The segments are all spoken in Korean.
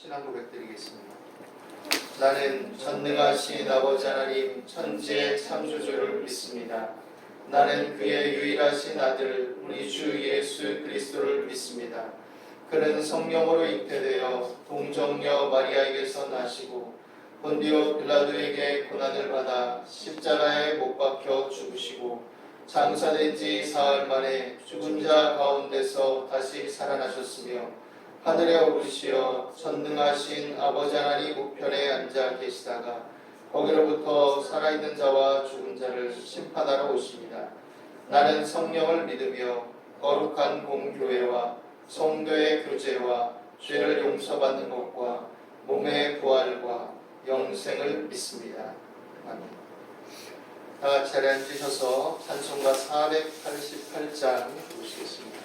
신앙 고백드리겠습니다. 나는 전능하신 아버지 하나님 천지의 창조주를 믿습니다. 나는 그의 유일하신 아들 우리 주 예수 그리스도를 믿습니다. 그는 성령으로 잉태되어 동정녀 마리아에게서 나시고 본디오 빌라도에게 고난을 받아 십자가에 못 박혀 죽으시고 장사된 지 사흘 만에 죽은 자 가운데서 다시 살아나셨으며 하늘에 오르시어 전능하신 아버지 하나님 우편에 앉아 계시다가 거기로부터 살아있는 자와 죽은 자를 심판하러 오십니다. 나는 성령을 믿으며 거룩한 공교회와 성도의 교제와 죄를 용서받는 것과 몸의 부활과 영생을 믿습니다. 아멘. 다같이 자리에 앉으셔서 찬송가 488장 보시겠습니다.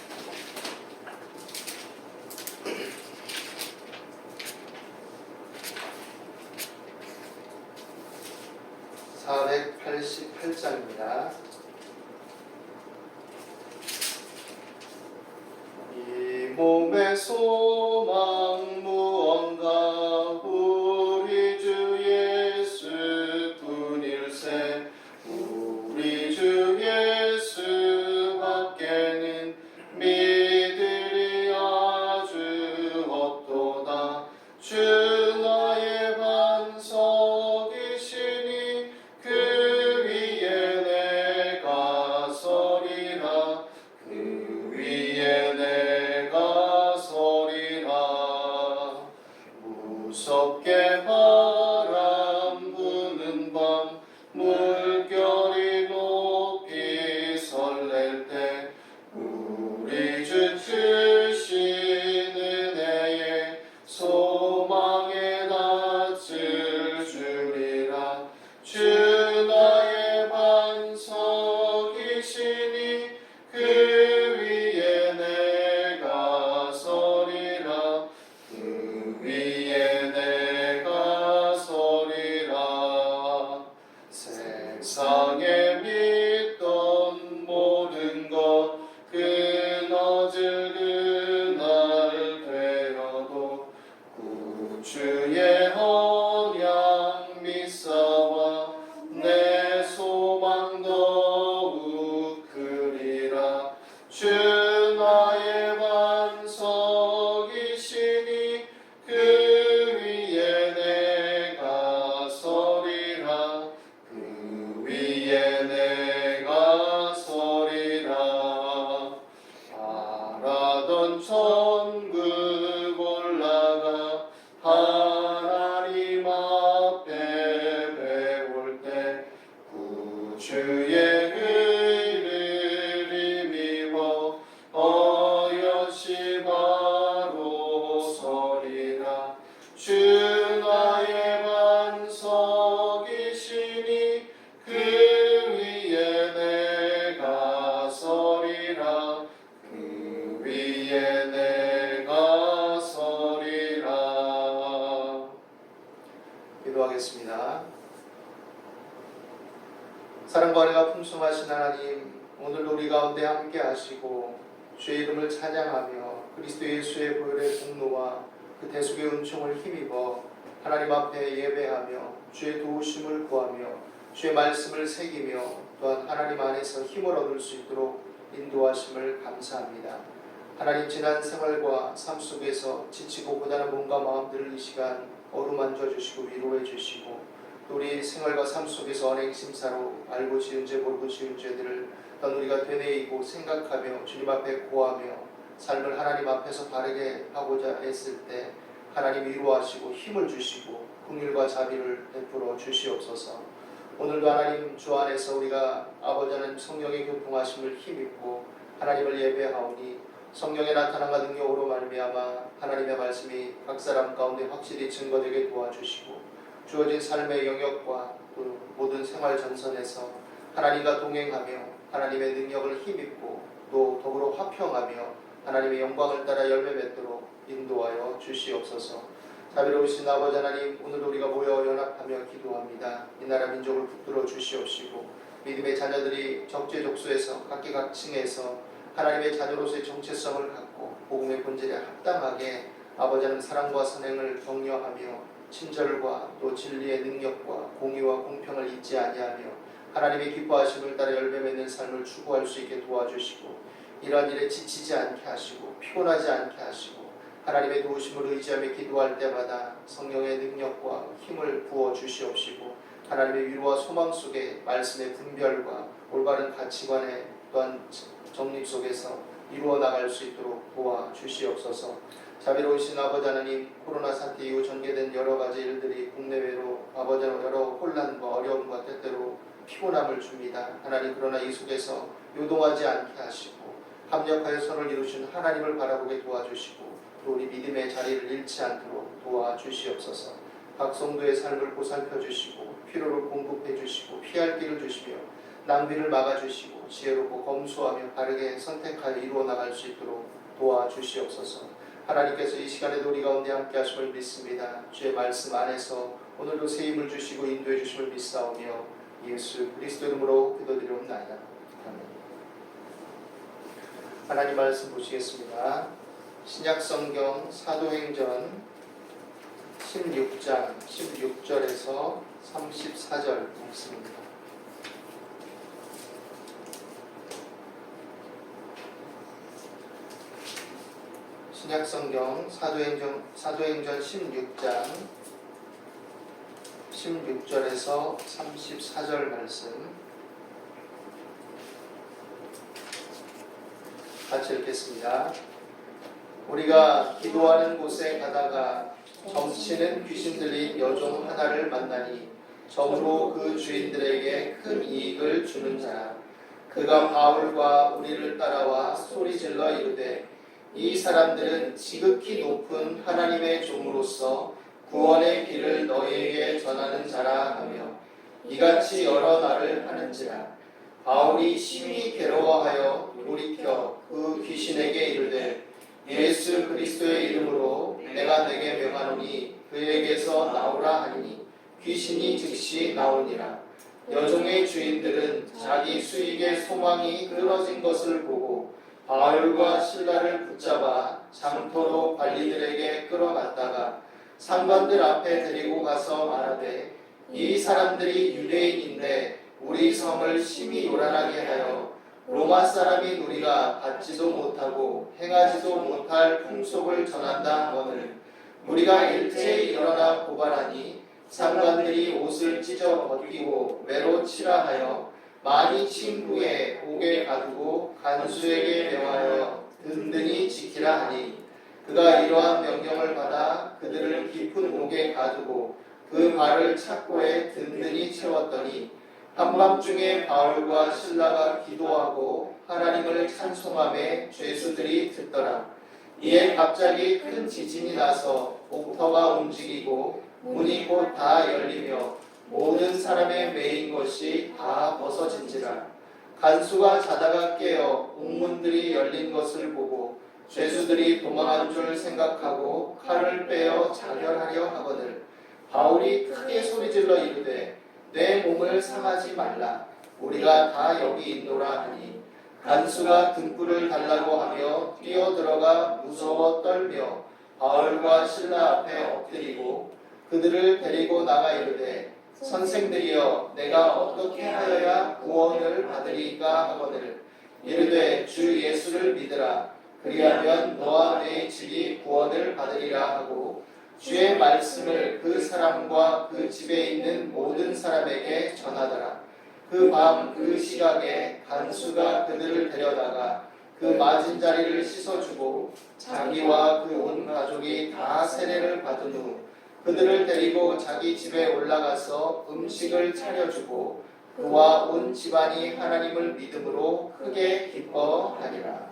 488장입니다. 이 몸의 소망 무언가 우리 주 예수 뿐일세. 우리 주 예수 밖에는 믿으리 아주 없도다. 주 나의 반석이시니 그 위에 내가 서리라. 그 위에 내가 서리라. 무섭게 바람 부는 밤 물결이 높이 설렐 때 우리 주 크신 은혜에 소망의 낯을 주리라. 주 나의 반석이시니 그 위에 내가 서리라. 그 위에 내가 서리라. 세상에 믿던 모든 것 끊어질 그날 되어도 구주의 언약 믿사와 내 소망 더욱 크리라. 주 나의 반석이시니 그 위에 내가 서리라. 그 위에 내가 서리라. 바라던 천국 올라가 하나님 앞에 배울 때 구주의 의를 힘입어 어여시 바로 서리라. 주 나의 반석이시니 그 위에 내가 서리라. 그 위에 내가 서리라. 기도하겠습니다. 사랑과 은혜가 풍성하신 하나님, 오늘도 우리 가운데 함께 하시고 주의 이름을 찬양하며 그리스도 예수의 보혈의 공로와 그 대속의 은총을 힘입어 하나님 앞에 예배하며 주의 도우심을 구하며 주의 말씀을 새기며 또한 하나님 안에서 힘을 얻을 수 있도록 인도하심을 감사합니다. 하나님, 지난 생활과 삶 속에서 지치고 고단한 몸과 마음들을 이 시간 어루만져 주시고 위로해 주시고 또 우리 생활과 삶 속에서 언행심사로 알고 지은 죄 모르고 지은 죄들을 또한 우리가 되뇌이고 생각하며 주님 앞에 고하며 삶을 하나님 앞에서 바르게 하고자 했을 때 하나님 위로하시고 힘을 주시고 긍휼과 자비를 베풀어 주시옵소서. 오늘도 하나님 주 안에서 우리가 아버지 하나님 성령의 교통하심을 힘입고 하나님을 예배하오니 성령의 나타남과 능력으로 말미암아 하나님의 말씀이 각 사람 가운데 확실히 증거되게 도와주시고 주어진 삶의 영역과 또 모든 생활 전선에서 하나님과 동행하며 하나님의 능력을 힘입고 또 더불어 화평하며 하나님의 영광을 따라 열매 맺도록 인도하여 주시옵소서. 자비로우신 아버지 하나님, 오늘도 우리가 모여 연합하며 기도합니다. 이 나라 민족을 붙들어 주시옵시고 믿음의 자녀들이 적재적소에서 각계각층에서 하나님의 자녀로서의 정체성을 갖고 복음의 본질에 합당하게 아버지 하나님 사랑과 선행을 격려하며 친절과 또 진리의 능력과 공의와 공평을 잊지 아니하며 하나님의 기뻐하심을 따라 열매 맺는 삶을 추구할 수 있게 도와주시고 이러한 일에 지치지 않게 하시고 피곤하지 않게 하시고 하나님의 도우심을 의지하며 기도할 때마다 성령의 능력과 힘을 부어 주시옵시고 하나님의 위로와 소망 속에 말씀의 분별과 올바른 가치관의 또한 정립 속에서 이루어 나갈 수 있도록 도와 주시옵소서. 자비로우신 아버지 하나님, 코로나 사태 이후 전개된 여러 가지 일들이 국내외로 아버지 여러 혼란과 어려움과 때때로 피곤함을 줍니다. 하나님, 그러나 이 속에서 요동하지 않게 하시고 합력하여 선을 이루신 하나님을 바라보게 도와주시고 또 우리 믿음의 자리를 잃지 않도록 도와주시옵소서. 각 성도의 삶을 보살펴 주시고 필요를 공급해 주시고 피할 길을 주시며 낭비를 막아주시고 지혜롭고 검소하며 바르게 선택하여 이루어 나갈 수 있도록 도와주시옵소서. 하나님께서 이 시간에도 우리 가운데 함께 하심을 믿습니다. 주의 말씀 안에서 오늘도 새 힘을 주시고 인도해 주심을 믿사오며 예수 그리스도 이름으로 기도드리옵나이다. 아멘. 하나님 말씀 보시겠습니다. 신약성경 사도행전 16장 16절에서 34절 말씀입니다. 신약성경 사도행전 16장 16절에서 34절 말씀 같이 읽겠습니다. 우리가 기도하는 곳에 가다가 점치는 귀신 들린 여종 하나를 만나니 점으로 그 주인들에게 큰 이익을 주는 자라. 그가 바울과 우리를 따라와 소리질러 이르되 이 사람들은 지극히 높은 하나님의 종으로서 구원의 길을 너희에게 전하는 자라 하며 이같이 여러 날을 하는지라. 바울이 심히 괴로워하여 돌이켜 그 귀신에게 이르되 예수 그리스도의 이름으로 내가 내게 명하노니 그에게서 나오라 하니 귀신이 즉시 나오니라. 여종의 주인들은 자기 수익의 소망이 끊어진 것을 보고 바울과 실라를 붙잡아 장터로 관리들에게 끌어갔다가 상관들 앞에 데리고 가서 말하되 이 사람들이 유대인인데 우리 성을 심히 요란하게 하여 로마 사람인 우리가 받지도 못하고 행하지도 못할 풍속을 전한다 하거늘 우리가 일제히 일어나 고발하니 상관들이 옷을 찢어 벗기고 매로 치라 하여 많이 친 후에 옥에 가두고 간수에게 명하여 든든히 지키라 하니 그가 이러한 명령을 받아 그들을 깊은 옥에 가두고 그 발을 착고에 든든히 채웠더니 한밤중에 바울과 실라가 기도하고 하나님을 찬송하며 죄수들이 듣더라. 이에 갑자기 큰 지진이 나서 옥터가 움직이고 문이 곧 다 열리며 모든 사람의 매인 것이 다 벗어진지라. 간수가 자다가 깨어 옥문들이 열린 것을 보고 죄수들이 도망한 줄 생각하고 칼을 빼어 자결하려 하거늘 바울이 크게 소리질러 이르되 내 몸을 상하지 말라. 우리가 다 여기 있노라 하니 간수가 등불을 달라고 하며 뛰어들어가 무서워 떨며 바울과 실라 앞에 엎드리고 그들을 데리고 나가 이르되 선생들이여 내가 어떻게 하여야 구원을 받으리까 하거늘 이르되 주 예수를 믿으라. 그리하면 너와 네 집이 구원을 받으리라 하고 주의 말씀을 그 사람과 그 집에 있는 모든 사람에게 전하더라. 그 밤 그 시각에 간수가 그들을 데려다가 그 맞은 자리를 씻어주고 자기와 그 온 가족이 다 세례를 받은 후 그들을 데리고 자기 집에 올라가서 음식을 차려주고 그와 온 집안이 하나님을 믿음으로 크게 기뻐하니라.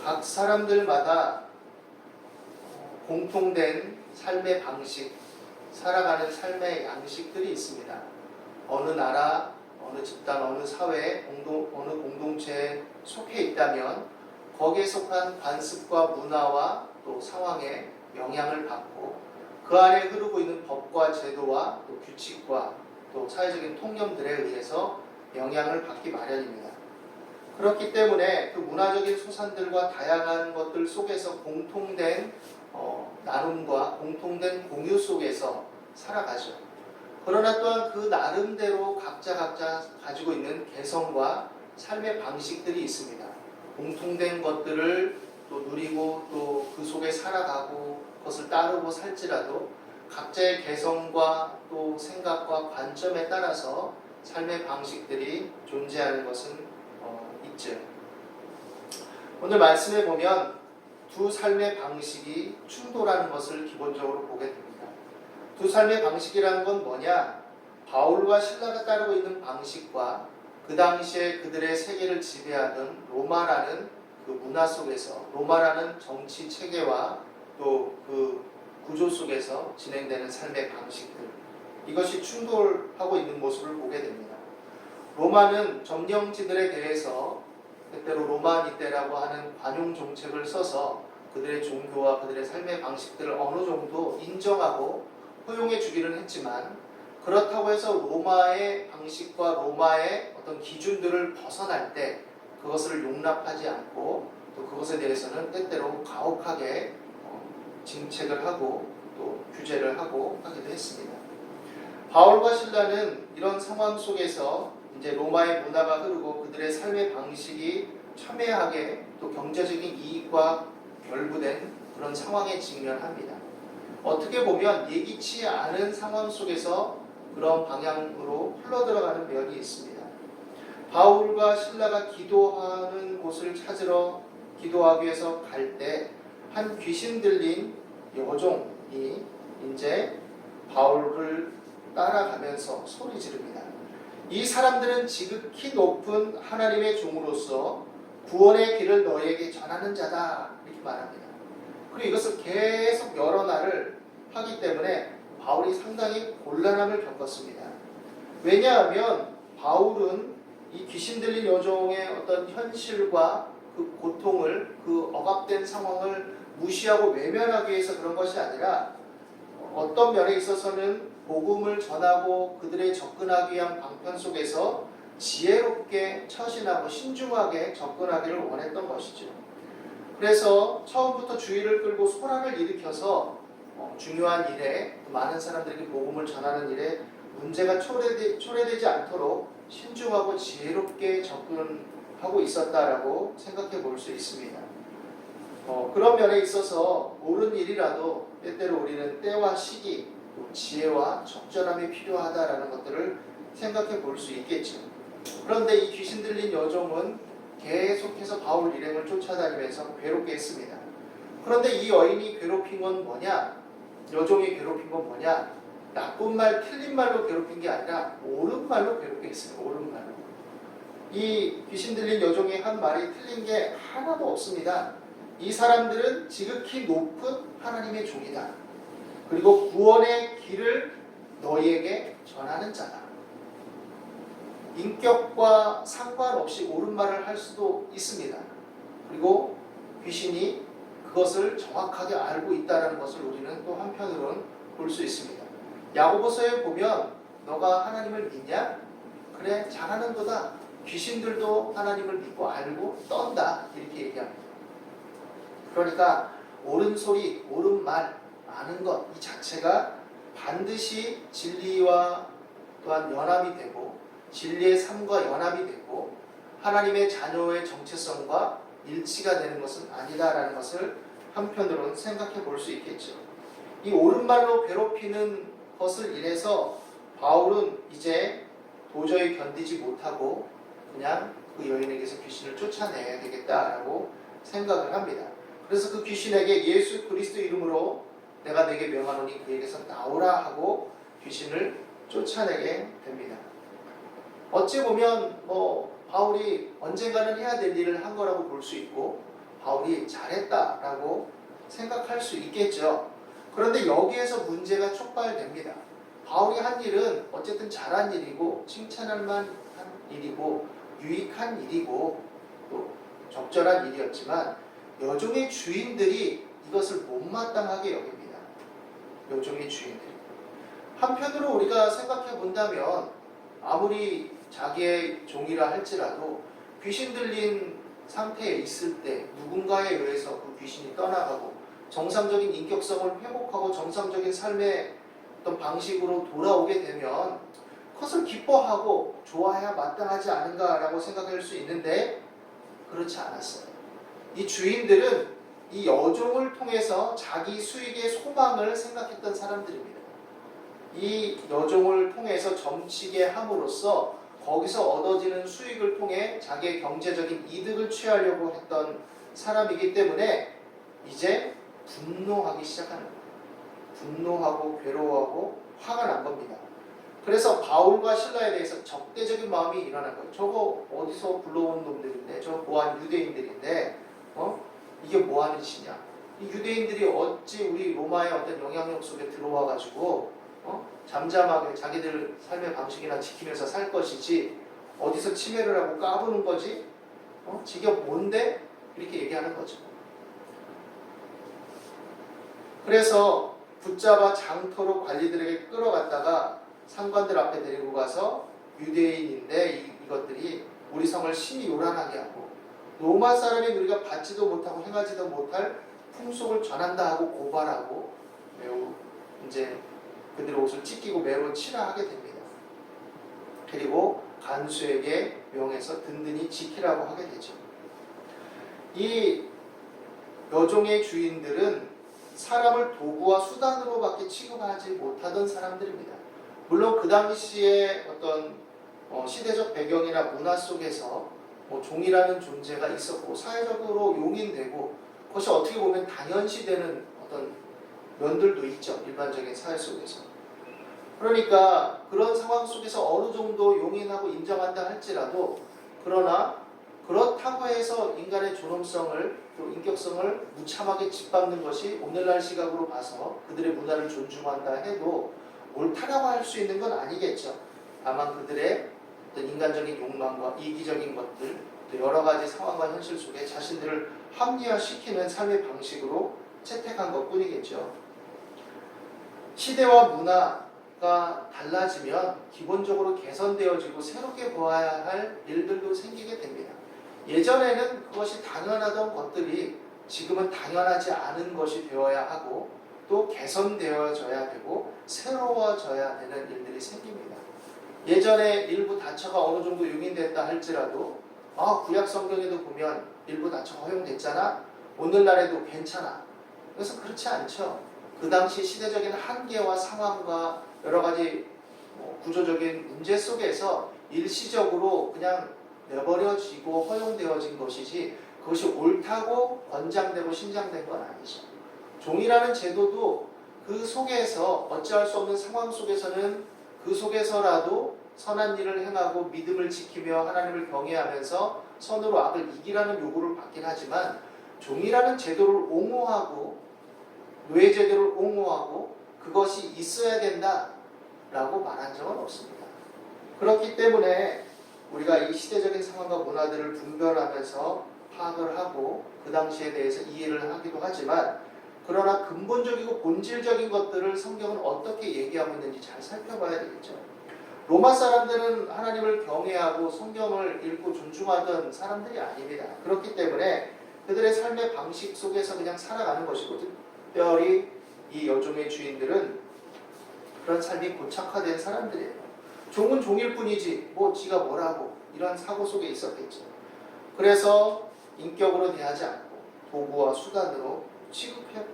각 사람들마다 공통된 삶의 방식, 살아가는 삶의 양식들이 있습니다. 어느 나라, 어느 집단, 어느 사회, 어느 공동체에 속해 있다면 거기에 속한 관습과 문화와 또 상황에 영향을 받고 그 안에 흐르고 있는 법과 제도와 또 규칙과 또 사회적인 통념들에 의해서 영향을 받기 마련입니다. 그렇기 때문에 그 문화적인 소산들과 다양한 것들 속에서 공통된 나눔과 공통된 공유 속에서 살아가죠. 그러나 또한 그 나름대로 각자 가지고 있는 개성과 삶의 방식들이 있습니다. 공통된 것들을 또 누리고 또 그 속에 살아가고 그것을 따르고 살지라도 각자의 개성과 또 생각과 관점에 따라서 삶의 방식들이 존재하는 것은 있죠. 오늘 말씀에 보면 두 삶의 방식이 충돌하는 것을 기본적으로 보게 됩니다. 두 삶의 방식이라는 건 뭐냐? 바울과 신라가 따르고 있는 방식과 그 당시에 그들의 세계를 지배하던 로마라는 그 문화 속에서, 로마라는 정치 체계와 또 그 구조 속에서 진행되는 삶의 방식들, 이것이 충돌하고 있는 모습을 보게 됩니다. 로마는 점령지들에 대해서 때때로 로마니떼라고 하는 관용 정책을 써서 그들의 종교와 그들의 삶의 방식들을 어느 정도 인정하고 허용해 주기는 했지만, 그렇다고 해서 로마의 방식과 로마의 어떤 기준들을 벗어날 때 그것을 용납하지 않고 또 그것에 대해서는 때때로 가혹하게 징책을 하고 또 규제를 하고 하기도 했습니다. 바울과 신라는 이런 상황 속에서 이제 로마의 문화가 흐르고 그들의 삶의 방식이 첨예하게 또 경제적인 이익과 결부된 그런 상황에 직면합니다. 어떻게 보면 예기치 않은 상황 속에서 그런 방향으로 흘러들어가는 면이 있습니다. 바울과 신라가 기도하는 곳을 찾으러 기도하기 위해서 갈 때 한 귀신 들린 여종이 이제 바울을 따라가면서 소리 지릅니다. 이 사람들은 지극히 높은 하나님의 종으로서 구원의 길을 너에게 전하는 자다, 이렇게 말합니다. 그리고 이것을 계속 여러 날을 하기 때문에 바울이 상당히 곤란함을 겪었습니다. 왜냐하면 바울은 이 귀신 들린 여종의 어떤 현실과 그 고통을, 그 억압된 상황을 무시하고 외면하기 위해서 그런 것이 아니라 어떤 면에 있어서는 복음을 전하고 그들의 접근하기 위한 방편 속에서 지혜롭게 처신하고 신중하게 접근하기를 원했던 것이죠. 그래서 처음부터 주의를 끌고 소란을 일으켜서 중요한 일에, 많은 사람들에게 복음을 전하는 일에 문제가 초래되지 않도록 신중하고 지혜롭게 접근하고 있었다라고 생각해 볼 수 있습니다. 그런 면에 있어서 옳은 일이라도 때때로 우리는 때와 시기, 지혜와 적절함이 필요하다라는 것들을 생각해 볼 수 있겠죠. 그런데 이 귀신 들린 여종은 계속해서 바울 일행을 쫓아다니면서 괴롭게 했습니다. 그런데 이 여인이 괴롭힌 건 뭐냐? 여종이 괴롭힌 건 뭐냐? 나쁜 말, 틀린 말로 괴롭힌 게 아니라 옳은 말로 괴롭게 했습니다. 옳은 말로. 이 귀신 들린 여종이 한 말이 틀린 게 하나도 없습니다. 이 사람들은 지극히 높은 하나님의 종이다. 그리고 구원의 길을 너희에게 전하는 자다. 인격과 상관없이 옳은 말을 할 수도 있습니다. 그리고 귀신이 그것을 정확하게 알고 있다는 것을 우리는 또 한편으로는 볼 수 있습니다. 야고보서에 보면 너가 하나님을 믿냐? 그래, 잘하는 거다. 귀신들도 하나님을 믿고 알고 떤다, 이렇게 얘기합니다. 그러니까 옳은 소리, 옳은 말, 아는 것 이 자체가 반드시 진리와 또한 연합이 되고 진리의 삶과 연합이 되고 하나님의 자녀의 정체성과 일치가 되는 것은 아니다라는 것을 한편으로는 생각해 볼 수 있겠죠. 이 옳은 말로 괴롭히는 것을 인해서 바울은 이제 도저히 견디지 못하고 그냥 그 여인에게서 귀신을 쫓아내야 되겠다라고 생각을 합니다. 그래서 그 귀신에게 예수 그리스도 이름으로 내가 내게 명하노니 그에게서 나오라 하고 귀신을 쫓아내게 됩니다. 어찌 보면 바울이 언젠가는 해야 될 일을 한 거라고 볼 수 있고 바울이 잘했다라고 생각할 수 있겠죠. 그런데 여기에서 문제가 촉발됩니다. 바울이 한 일은 어쨌든 잘한 일이고 칭찬할 만한 일이고 유익한 일이고 또 적절한 일이었지만 여종의 주인들이 이것을 못마땅하게 여깁니다. 여종의 주인들이. 한편으로 우리가 생각해 본다면 아무리 자기의 종이라 할지라도 귀신 들린 상태에 있을 때 누군가에 의해서 그 귀신이 떠나가고 정상적인 인격성을 회복하고 정상적인 삶의 어떤 방식으로 돌아오게 되면 그것을 기뻐하고 좋아해야 마땅하지 않은가라고 생각할 수 있는데 그렇지 않았어요. 이 주인들은 이 여종을 통해서 자기 수익의 소망을 생각했던 사람들입니다. 이 여종을 통해서 점치게 함으로써 거기서 얻어지는 수익을 통해 자기의 경제적인 이득을 취하려고 했던 사람이기 때문에 이제 분노하기 시작하는 거예요. 분노하고 괴로워하고 화가 난 겁니다. 그래서 바울과 실라에 대해서 적대적인 마음이 일어난 거예요. 저거 어디서 불러온 놈들인데, 저거 뭐하는 유대인들인데, 이게 뭐하는 짓이냐? 이 유대인들이 어찌 우리 로마의 어떤 영향력 속에 들어와가지고 잠잠하게 자기들 삶의 방식이나 지키면서 살 것이지 어디서 침해를 하고 까부는 거지? 지가 뭔데? 이렇게 얘기하는 거죠. 그래서 붙잡아 장터로 관리들에게 끌어갔다가 상관들 앞에 데리고 가서 유대인인데 이것들이 우리 성을 심히 요란하게 하고 로마 사람인 우리가 받지도 못하고 행하지도 못할 풍속을 전한다 하고 고발하고 매우 이제 그들의 옷을 찢기고 매로 치라 하게 됩니다. 그리고 간수에게 명해서 든든히 지키라고 하게 되죠. 이 여종의 주인들은 사람을 도구와 수단으로밖에 취급하지 못하던 사람들입니다. 물론 그 당시에 어떤 시대적 배경이나 문화 속에서 종이라는 존재가 있었고 사회적으로 용인되고 그것이 어떻게 보면 당연시되는 어떤 면들도 있죠. 일반적인 사회 속에서. 그러니까 그런 상황 속에서 어느 정도 용인하고 인정한다 할지라도 그러나 그렇다고 해서 인간의 존엄성을 또 인격성을 무참하게 짓밟는 것이 오늘날 시각으로 봐서 그들의 문화를 존중한다 해도 옳다라고 할 수 있는 건 아니겠죠. 다만 그들의 어떤 인간적인 욕망과 이기적인 것들 또 여러 가지 상황과 현실 속에 자신들을 합리화시키는 삶의 방식으로 채택한 것뿐이겠죠. 시대와 문화가 달라지면 기본적으로 개선되어지고 새롭게 보아야 할 일들도 생기게 됩니다. 예전에는 그것이 당연하던 것들이 지금은 당연하지 않은 것이 되어야 하고 또 개선되어져야 되고 새로워져야 되는 일들이 생깁니다. 예전에 일부 다처가 어느 정도 용인됐다 할지라도 구약 성경에도 보면 일부 다처가 허용됐잖아. 오늘날에도 괜찮아. 그래서 그렇지 않죠. 그 당시 시대적인 한계와 상황과 여러 가지 구조적인 문제 속에서 일시적으로 그냥 내버려지고 허용되어진 것이지 그것이 옳다고 권장되고 신장된 건 아니죠. 종이라는 제도도 그 속에서 어찌할 수 없는 상황 속에서는 그 속에서라도 선한 일을 행하고 믿음을 지키며 하나님을 경외하면서 선으로 악을 이기라는 요구를 받긴 하지만 종이라는 제도를 옹호하고 노예제도를 옹호하고 그것이 있어야 된다라고 말한 적은 없습니다. 그렇기 때문에 우리가 이 시대적인 상황과 문화들을 분별하면서 파악을 하고 그 당시에 대해서 이해를 하기도 하지만 그러나 근본적이고 본질적인 것들을 성경은 어떻게 얘기하고 있는지 잘 살펴봐야 되겠죠. 로마 사람들은 하나님을 경외하고 성경을 읽고 존중하던 사람들이 아닙니다. 그렇기 때문에 그들의 삶의 방식 속에서 그냥 살아가는 것이고 특별히 이 여종의 주인들은 그런 삶이 고착화된 사람들이에요. 종은 종일 뿐이지 지가 뭐라고 이런 사고 속에 있었겠죠. 그래서 인격으로 대하지 않고 도구와 수단으로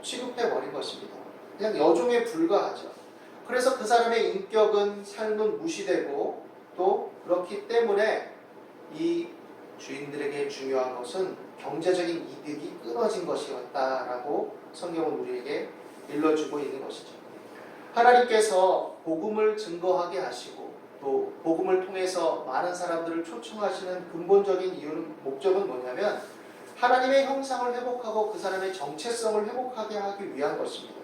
취급해버린 것입니다. 그냥 여종에 불과하죠. 그래서 그 사람의 인격은 삶은 무시되고 또 그렇기 때문에 이 주인들에게 중요한 것은 경제적인 이득이 끊어진 것이었다라고 성경은 우리에게 일러주고 있는 것이죠. 하나님께서 복음을 증거하게 하시고 또 복음을 통해서 많은 사람들을 초청하시는 근본적인 목적은 뭐냐면 하나님의 형상을 회복하고 그 사람의 정체성을 회복하게 하기 위한 것입니다.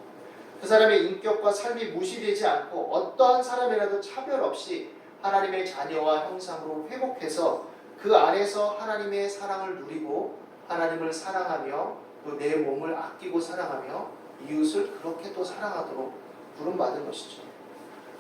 그 사람의 인격과 삶이 무시되지 않고 어떠한 사람이라도 차별 없이 하나님의 자녀와 형상으로 회복해서 그 안에서 하나님의 사랑을 누리고 하나님을 사랑하며 또 내 몸을 아끼고 사랑하며 이웃을 그렇게 또 사랑하도록 부름받은 것이죠.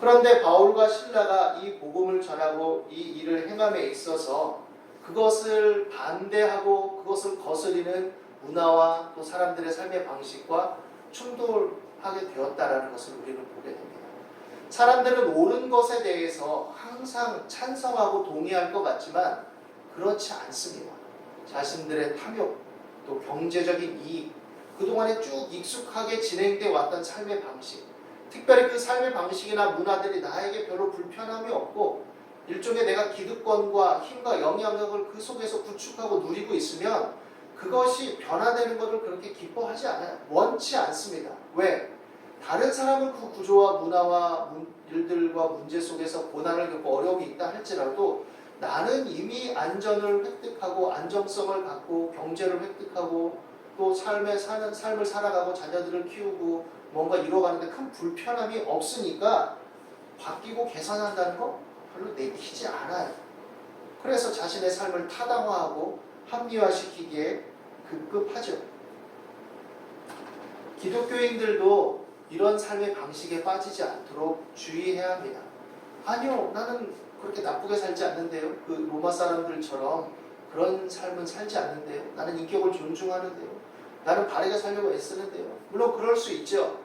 그런데 바울과 실라가 이 복음을 전하고 이 일을 행함에 있어서 그것을 반대하고 그것을 거스리는 문화와 또 사람들의 삶의 방식과 충돌하게 되었다라는 것을 우리는 보게 됩니다. 사람들은 옳은 것에 대해서 항상 찬성하고 동의할 것 같지만 그렇지 않습니다. 자신들의 탐욕, 또 경제적인 이익, 그동안에 쭉 익숙하게 진행되어 왔던 삶의 방식, 특별히 그 삶의 방식이나 문화들이 나에게 별로 불편함이 없고 일종의 내가 기득권과 힘과 영향력을 그 속에서 구축하고 누리고 있으면 그것이 변화되는 것을 그렇게 기뻐하지 않아요. 원치 않습니다. 왜? 다른 사람은 그 구조와 문화와 일들과 문제 속에서 고난을 겪고 어려움이 있다 할지라도 나는 이미 안전을 획득하고 안정성을 갖고 경제를 획득하고 또 삶을 살아가고 자녀들을 키우고 뭔가 이뤄가는데 큰 불편함이 없으니까 바뀌고 개선한다는 거 별로 내키지 않아요. 그래서 자신의 삶을 타당화하고 합리화시키기에 급급하죠. 기독교인들도 이런 삶의 방식에 빠지지 않도록 주의해야 합니다. 아니요, 나는 그렇게 나쁘게 살지 않는데요. 그 로마 사람들처럼 그런 삶은 살지 않는데요. 나는 인격을 존중하는데요. 나는 바르게 살려고 애쓰는데요. 물론 그럴 수 있죠.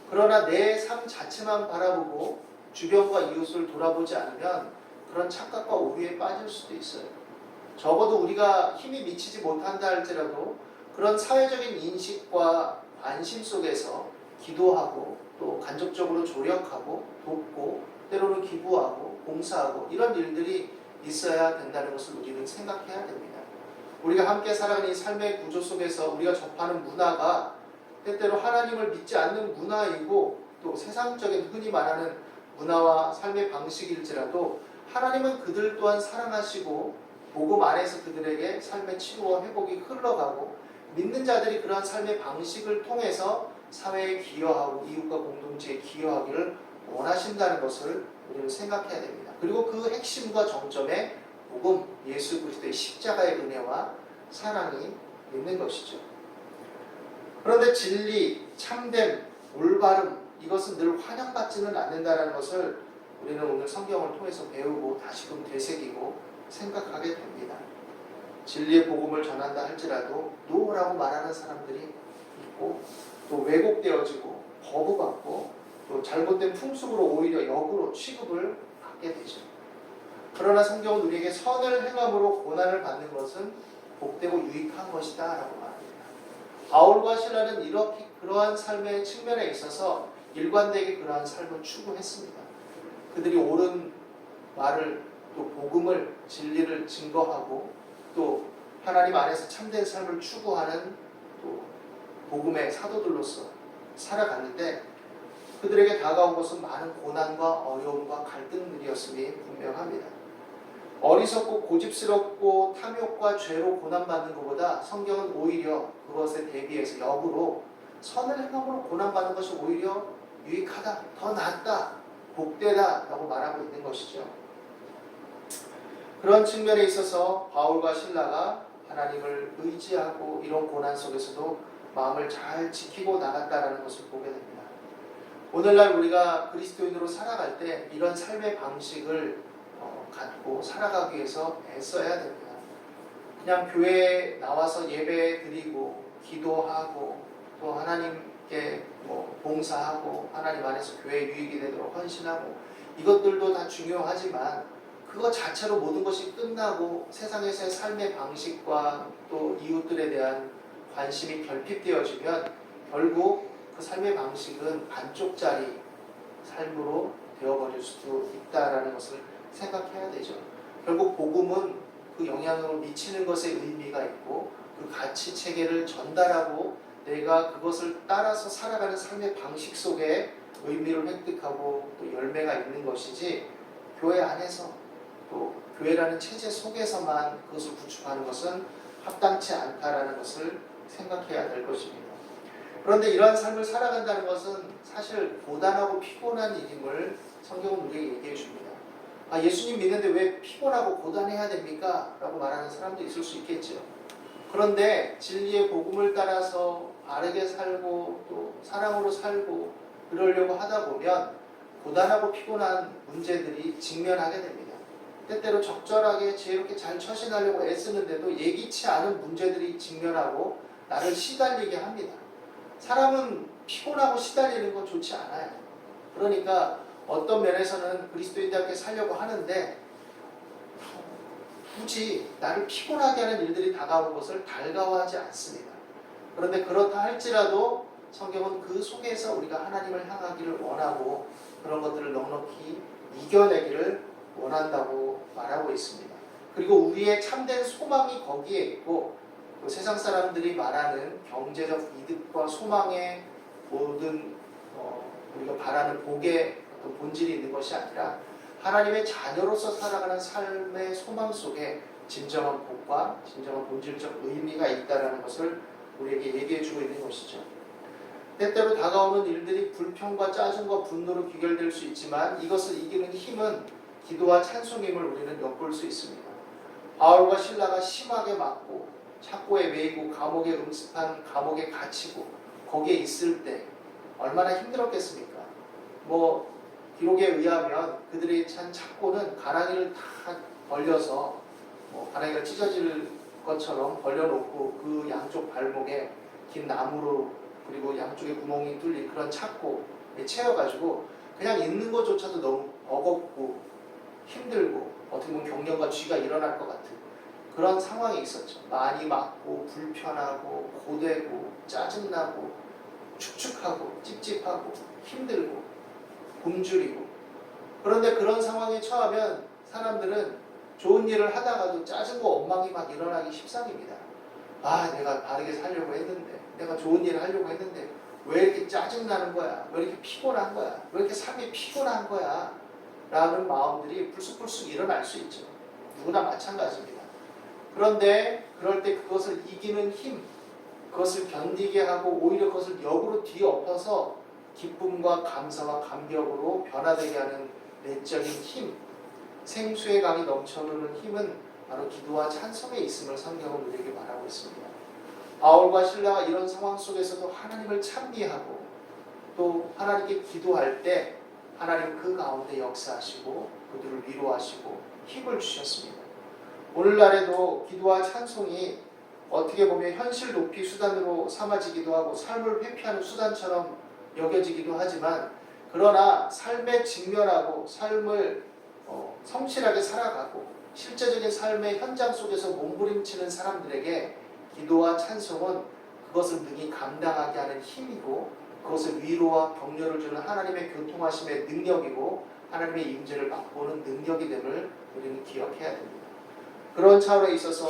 그러나 내 삶 자체만 바라보고 주변과 이웃을 돌아보지 않으면 그런 착각과 오류에 빠질 수도 있어요. 적어도 우리가 힘이 미치지 못한다 할지라도 그런 사회적인 인식과 관심 속에서 기도하고 또 간접적으로 조력하고 돕고 때로는 기부하고 봉사하고 이런 일들이 있어야 된다는 것을 우리는 생각해야 됩니다. 우리가 함께 살아가는 이 삶의 구조 속에서 우리가 접하는 문화가 때때로 하나님을 믿지 않는 문화이고 또 세상적인 흔히 말하는 문화와 삶의 방식일지라도 하나님은 그들 또한 사랑하시고 복음 안에서 그들에게 삶의 치유와 회복이 흘러가고 믿는 자들이 그러한 삶의 방식을 통해서 사회에 기여하고 이웃과 공동체에 기여하기를 원하신다는 것을 우리는 생각해야 됩니다. 그리고 그 핵심과 정점에 복음, 예수 그리스도의 십자가의 은혜와 사랑이 있는 것이죠. 그런데 진리, 참됨, 올바름 이것은 늘 환영받지는 않는다는 것을 우리는 오늘 성경을 통해서 배우고 다시금 되새기고 생각하게 됩니다. 진리의 복음을 전한다 할지라도 노라고 말하는 사람들이 있고 또 왜곡되어지고 거부받고 또 잘못된 풍습으로 오히려 역으로 취급을 받게 되죠. 그러나 성경은 우리에게 선을 행함으로 고난을 받는 것은 복되고 유익한 것이다 라고 말합니다. 바울과 실라는 이렇게 그러한 삶의 측면에 있어서 일관되게 그러한 삶을 추구했습니다. 그들이 옳은 말을 또 복음을 진리를 증거하고 또 하나님 안에서 참된 삶을 추구하는 또 복음의 사도들로서 살아갔는데 그들에게 다가온 것은 많은 고난과 어려움과 갈등들이었음이 분명합니다. 어리석고 고집스럽고 탐욕과 죄로 고난받는 것보다 성경은 오히려 그것에 대비해서 역으로 선을 행함으로 고난받는 것이 오히려 유익하다, 더 낫다, 복되다 라고 말하고 있는 것이죠. 그런 측면에 있어서 바울과 실라가 하나님을 의지하고 이런 고난 속에서도 마음을 잘 지키고 나갔다라는 것을 보게 됩니다. 오늘날 우리가 그리스도인으로 살아갈 때 이런 삶의 방식을 갖고 살아가기 위해서 애써야 됩니다. 그냥 교회에 나와서 예배 드리고 기도하고 또 하나님께 봉사하고 하나님 안에서 교회 유익이 되도록 헌신하고 이것들도 다 중요하지만 그것 자체로 모든 것이 끝나고 세상에서의 삶의 방식과 또 이웃들에 대한 관심이 결핍되어지면 결국 그 삶의 방식은 반쪽짜리 삶으로 되어버릴 수도 있다라는 것을 생각해야 되죠. 결국 복음은 그 영향을 미치는 것에 의미가 있고 그 가치 체계를 전달하고 내가 그것을 따라서 살아가는 삶의 방식 속에 의미를 획득하고 또 열매가 있는 것이지 교회 안에서 또 교회라는 체제 속에서만 그것을 구축하는 것은 합당치 않다라는 것을 생각해야 될 것입니다. 그런데 이러한 삶을 살아간다는 것은 사실 고단하고 피곤한 일임을 성경은 우리에게 얘기해 줍니다. 예수님 믿는데 왜 피곤하고 고단해야 됩니까? 라고 말하는 사람도 있을 수 있겠죠. 그런데 진리의 복음을 따라서 바르게 살고 또 사랑으로 살고 그러려고 하다 보면 고단하고 피곤한 문제들이 직면하게 됩니다. 때때로 적절하게 지혜롭게 잘 처신하려고 애쓰는데도 예기치 않은 문제들이 직면하고 나를 시달리게 합니다. 사람은 피곤하고 시달리는 건 좋지 않아요. 그러니까 어떤 면에서는 그리스도인답게 살려고 하는데 굳이 나를 피곤하게 하는 일들이 다가오는 것을 달가워하지 않습니다. 그런데 그렇다 할지라도 성경은 그 속에서 우리가 하나님을 향하기를 원하고 그런 것들을 넉넉히 이겨내기를 원한다고 말하고 있습니다. 그리고 우리의 참된 소망이 거기에 있고 또 세상 사람들이 말하는 경제적 이득과 소망의 모든 우리가 바라는 복의 어떤 본질이 있는 것이 아니라 하나님의 자녀로서 살아가는 삶의 소망 속에 진정한 복과 진정한 본질적 의미가 있다는 것을 우리에게 얘기해주고 있는 것이죠. 때때로 다가오는 일들이 불평과 짜증과 분노로 귀결될 수 있지만 이것을 이기는 힘은 기도와 찬송임을 우리는 엿볼 수 있습니다. 바울과 실라가 심하게 맞고 착고에 매이고 감옥에 음습한 감옥에 갇히고 거기에 있을 때 얼마나 힘들었겠습니까? 기록에 의하면 그들이 찬 착고는 가랑이를 다 벌려서 가랑이가 찢어질 것처럼 벌려놓고 그 양쪽 발목에 긴 나무로 그리고 양쪽에 구멍이 뚫린 그런 착고에 채워가지고 그냥 있는 것조차도 너무 버겁고 힘들고 어떻게 보면 경련과 쥐가 일어날 것 같은 그런 상황이 있었죠. 많이 맞고 불편하고 고되고 짜증나고 축축하고 찝찝하고 힘들고 굶주리고 그런데 그런 상황에 처하면 사람들은 좋은 일을 하다가도 짜증과 원망이 막 일어나기 십상입니다. 내가 바르게 살려고 했는데 내가 좋은 일을 하려고 했는데 왜 이렇게 짜증나는 거야? 왜 이렇게 피곤한 거야? 왜 이렇게 삶이 피곤한 거야? 라는 마음들이 불쑥불쑥 일어날 수 있죠. 누구나 마찬가지입니다. 그런데 그럴 때 그것을 이기는 힘, 그것을 견디게 하고 오히려 그것을 역으로 뒤엎어서 기쁨과 감사와 감격으로 변화되게 하는 내적인 힘, 생수의 강이 넘쳐흐르는 힘은 바로 기도와 찬송에 있음을 성경은 우리에게 말하고 있습니다. 바울과 실라가 이런 상황 속에서도 하나님을 찬미하고 또 하나님께 기도할 때 하나님 그 가운데 역사하시고 그들을 위로하시고 힘을 주셨습니다. 오늘날에도 기도와 찬송이 어떻게 보면 현실 높이 수단으로 삼아지기도 하고 삶을 회피하는 수단처럼 여겨지기도 하지만 그러나 삶에 직면하고 삶을 성실하게 살아가고 실제적인 삶의 현장 속에서 몸부림치는 사람들에게 기도와 찬송은 그것을 능히 감당하게 하는 힘이고 그것을 위로와 격려를 주는 하나님의 교통하심의 능력이고 하나님의 임재를 맛보는 능력이 됨을 우리는 기억해야 됩니다. 그런 차원에 있어서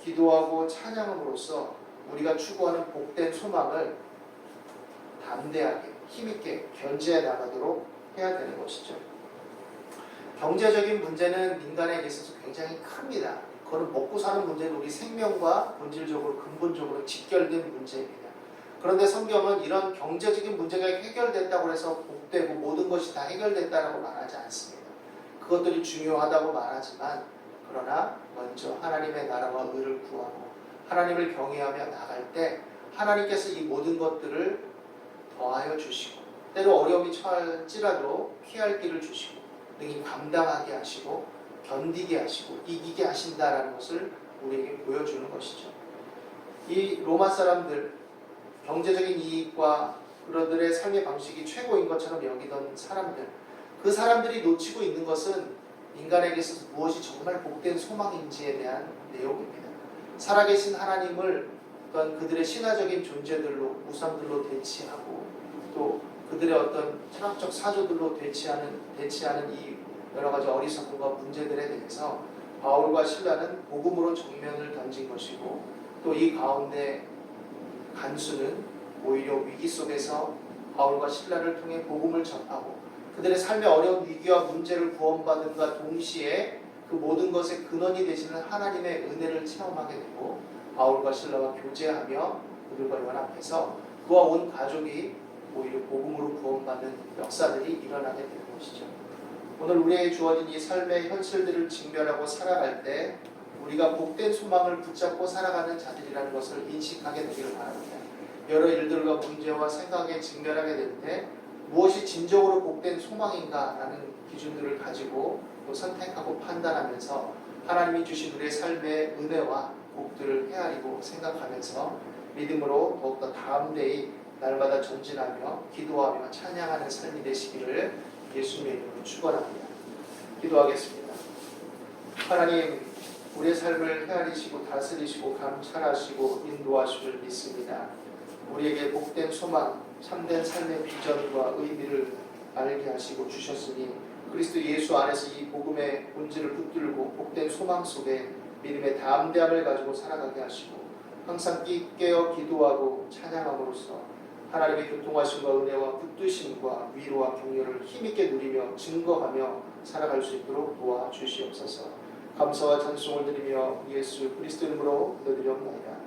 기도하고 찬양함으로써 우리가 추구하는 복된 소망을 담대하게 힘있게 견지해 나가도록 해야 되는 것이죠. 경제적인 문제는 인간에게 있어서 굉장히 큽니다. 그거는 먹고 사는 문제는 우리 생명과 본질적으로 근본적으로 직결된 문제입니다. 그런데 성경은 이런 경제적인 문제가 해결됐다고 해서 복되고 모든 것이 다 해결됐다고 말하지 않습니다. 그것들이 중요하다고 말하지만 그러나 먼저 하나님의 나라와 의를 구하고 하나님을 경외하며 나갈 때 하나님께서 이 모든 것들을 더하여 주시고 때로 어려움이 처할지라도 피할 길을 주시고 능히 감당하게 하시고 견디게 하시고 이기게 하신다라는 것을 우리에게 보여주는 것이죠. 이 로마 사람들 경제적인 이익과 그들의 삶의 방식이 최고인 것처럼 여기던 사람들 그 사람들이 놓치고 있는 것은 인간에게 있어서 무엇이 정말 복된 소망인지에 대한 내용입니다. 살아계신 하나님을 어떤 그들의 신화적인 존재들로 우상들로 대치하고 또 그들의 어떤 철학적 사조들로 대치하는 이 여러 가지 어리석음과 문제들에 대해서 바울과 실라는 복음으로 정면을 던진 것이고 또 이 가운데 간수는 오히려 위기 속에서 바울과 실라를 통해 복음을 전하고 그들의 삶의 어려운 위기와 문제를 구원받음과 동시에 그 모든 것의 근원이 되시는 하나님의 은혜를 체험하게 되고 바울과 실라와 교제하며 그들과 연합해서 그와 온 가족이 오히려 복음으로 구원받는 역사들이 일어나게 되는 것이죠. 오늘 우리에게 주어진 이 삶의 현실들을 직면하고 살아갈 때 우리가 복된 소망을 붙잡고 살아가는 자들이라는 것을 인식하게 되기를 바랍니다. 여러 일들과 문제와 생각에 직면하게 될 때 무엇이 진정으로 복된 소망인가라는 기준들을 가지고 또 선택하고 판단하면서 하나님이 주신 우리의 삶의 은혜와 복들을 헤아리고 생각하면서 믿음으로 더욱더 다음 데이 날마다 전진하며 기도하며 찬양하는 삶이 되시기를 예수님의 이름으로 축원합니다. 기도하겠습니다. 하나님, 우리의 삶을 헤아리시고 다스리시고 감찰하시고 인도하심을 믿습니다. 우리에게 복된 소망, 참된 삶의 비전과 의미를 알게 하시고 주셨으니 그리스도 예수 안에서 이 복음의 본질을 붙들고 복된 소망 속에 믿음의 담대함을 가지고 살아가게 하시고 항상 깨어 기도하고 찬양함으로써 하나님의 교통하심과 은혜와 붙드심과 위로와 격려를 힘있게 누리며 증거하며 살아갈 수 있도록 도와주시옵소서. 감사와 찬송을 드리며 예수 그리스도 이름으로 기도드리옵나이다.